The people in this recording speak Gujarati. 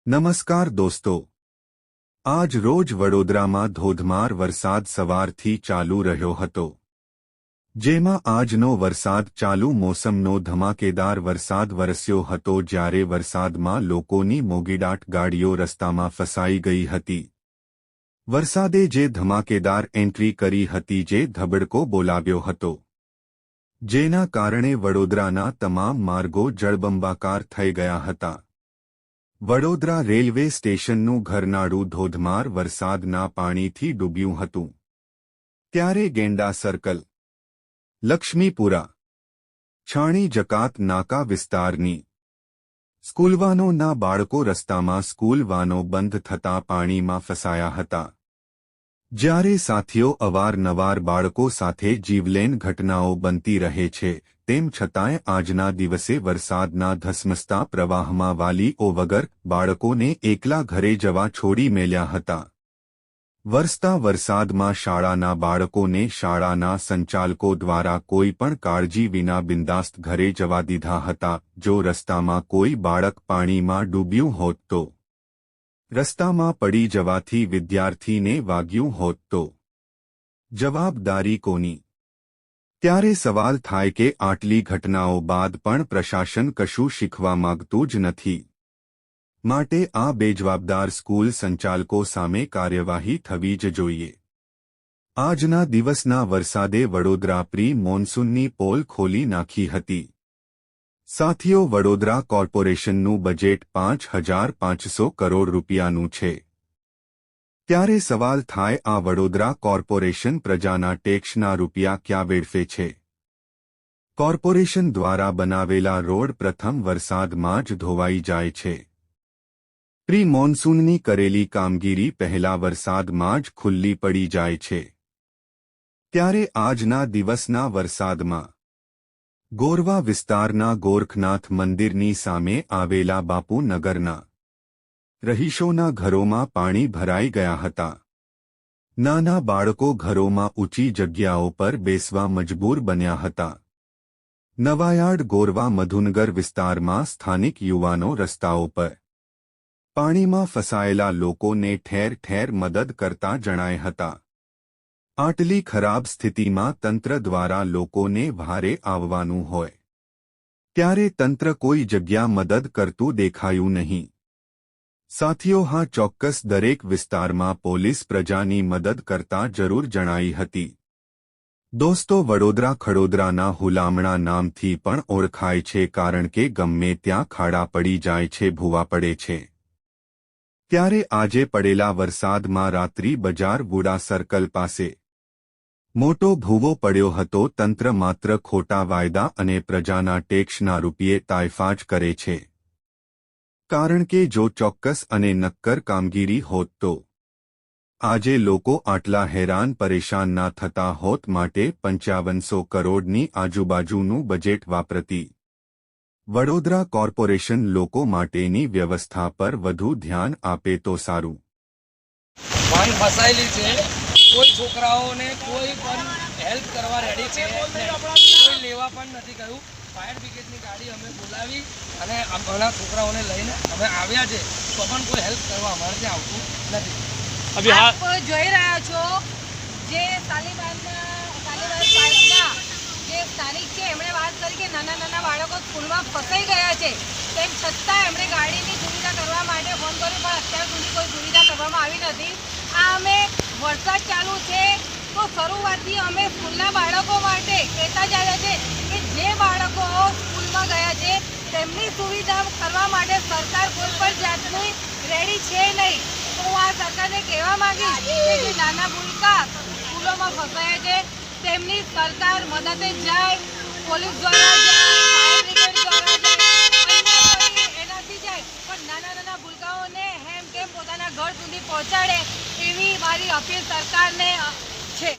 નમસ્કાર દોસ્તો, આજ રોજ વડોદરામાં ધોધમાર વરસાદ સવારથી ચાલુ રહ્યો હતો, જેમાં આજનો વરસાદ ચાલુ મોસમનો ધમાકેદાર વરસાદ વરસ્યો હતો, જ્યારે વરસાદમાં લોકોની મોગીડાટ ગાડીઓ રસ્તામાં ફસાઈ ગઈ હતી। વરસાદે જે ધમાકેદાર એન્ટ્રી કરી હતી, જે ધબડકો બોલાવ્યો હતો, જેના કારણે વડોદરાના તમામ માર્ગો જળબંબાકાર થઈ ગયા હતા। વડોદરા રેલવે સ્ટેશનનું ઘરનાળું ધોધમાર વરસાદના પાણીથી ડૂબ્યું હતું, ત્યારે ગેંડા સર્કલ, લક્ષ્મીપુરા, છાણી જકાત નાકા વિસ્તારની સ્કૂલવાનોના બાળકો રસ્તામાં સ્કૂલ વાનો બંધ થતાં પાણીમાં ફસાયા હતા, જ્યારે સાથીઓ અવારનવાર બાળકો સાથે જીવલેણ ઘટનાઓ બનતી રહે છે, તેમ છતાંય આજના દિવસે વરસાદના ધસમસતા પ્રવાહમાં વાલીઓ વગર બાળકોને એકલા ઘરે જવા છોડી મેલ્યા હતા। વરસતા વરસાદમાં શાળાના બાળકોને શાળાના સંચાલકો દ્વારા કોઈ પણ કાળજી વિના બિંદાસ્ત ઘરે જવા દીધા હતા। જો રસ્તામાં કોઈ બાળક પાણીમાં ડૂબ્યું હોત તો રસ્તામાં પડી જવાથી વિદ્યાર્થીને વાગ્યું હોત તો જવાબદારી કોની? ત્યારે સવાલ થાય કે આટલી ઘટનાઓ બાદ પણ પ્રશાસન કશું શીખવા માંગતું જ નથી, માટે આ બેજવાબદાર સ્કૂલ સંચાલકો સામે કાર્યવાહી થવી જ જોઈએ। આજના દિવસના વરસાદે વડોદરા પ્રી મોન્સૂનની પોલ ખોલી નાખી હતી। સાથીઓ, વડોદરા કોર્પોરેશનનું બજેટ 5,500 કરોડ રૂપિયાનું છે, ત્યારે સવાલ થાય, આ વડોદરા કોર્પોરેશન પ્રજાના ટેક્સના રૂપિયા ક્યાં વેડફે છે? કોર્પોરેશન દ્વારા બનાવેલા રોડ પ્રથમ વરસાદમાં જ ધોવાઈ જાય છે। પ્રી મોન્સૂનની કરેલી કામગીરી પહેલા વરસાદમાં જ ખુલ્લી પડી જાય છે, ત્યારે આજના દિવસના વરસાદમાં ગોરવા વિસ્તારના ગોરખનાથ મંદિરની સામે આવેલા બાપુનગરના રહીશોના ઘરોમાં પાણી ભરાઈ ગયા હતા। નાના બાળકો ઘરોમાં ઊંચી જગ્યાઓ પર બેસવા મજબૂર બન્યા હતા। નવાયાર્ડ ગોરવા મધુનગર વિસ્તારમાં સ્થાનિક યુવાનો રસ્તાઓ પર પાણીમાં ફસાયેલા લોકોને ઠેર ઠેર મદદ કરતા જણાયા હતા। આટલી ખરાબ સ્થિતિમાં તંત્ર દ્વારા લોકોને વહારે આવવાનું હોય, ત્યારે તંત્ર કોઈ જગ્યા મદદ કરતું દેખાયું નહીં। સાથીઓ, હા, ચોક્કસ દરેક વિસ્તારમાં પોલીસ પ્રજાની મદદ કરતા જરૂર જણાઈ હતી। દોસ્તો, વડોદરા ખડોદરાના હુલામણા નામથી પણ ઓળખાય છે, કારણ કે ગમે ત્યાં ખાડા પડી જાય છે, ભૂવા પડે છે। ત્યારે આજે પડેલા વરસાદમાં રાત્રિ બજાર વુડા સર્કલ પાસે મોટો ભૂવો પડ્યો હતો। તંત્ર માત્ર ખોટા વાયદા અને પ્રજાના ટેક્સના રૂપિયે તાયફા જ કરે છે, કારણ કે જો ચોક્કસ અને નક્કર કામગીરી હોત તો આજે લોકો આટલા હેરાન પરેશાન ના થતા હોત, માટે 5500 કરોડની આજુબાજુનું બજેટ વાપરતી વડોદરા કોર્પોરેશન લોકો માટેની વ્યવસ્થા પર વધુ ધ્યાન આપે તો સારું। વાન ફસાયેલી છે, કોઈ છોકરાઓને કોઈ પણ હેલ્પ કરવા રેડી છે, કોઈ લેવા પણ નથી ગયું। ફાયર બ્રિગેડની ગાડી અમે બોલાવી અને ઘણા છોકરાઓને લઈને અમે આવ્યા છે, તો પણ કોઈ હેલ્પ કરવા અમારે ત્યાં આવતું નથી। આપ જોઈ રહ્યા છો જે તાલિબાન પાર્કના જે સ્થાનિક છે, એમણે વાત કરી કે નાના નાના બાળકો સ્કૂલમાં ફસાઈ ગયા છે, તેમ છતાં એમણે ગાડીની સુવિધા કરવા માટે ફોન કર્યો, પણ અત્યાર સુધી કોઈ સુવિધા કરવામાં આવી નથી। આ અમે વરસાદ ચાલુ છે તો શરૂઆતથી અમે સ્કૂલના બાળકો માટે કહેતા જ આવ્યા છે કે જે બાળકો સ્કૂલમાં ગયા છે તેમની સુવિધા કરવા માટે સરકાર કોઈ પણ જાતની રેડી છે નહીં। તો હું આ સરકારને કહેવા માંગીશ કે જે નાના ભૂલકા સ્કૂલોમાં ફસાયા છે તેમની સરકાર મદદે જાય, પોલીસ દ્વારા જાય, ફાયર બ્રિગેડ દ્વારા જાય, એનાથી જાય, પણ નાના નાના ભૂલકાઓને હેમ કેમ પોતાના ઘર સુધી પહોંચાડે એવી મારી અપીલ સરકારને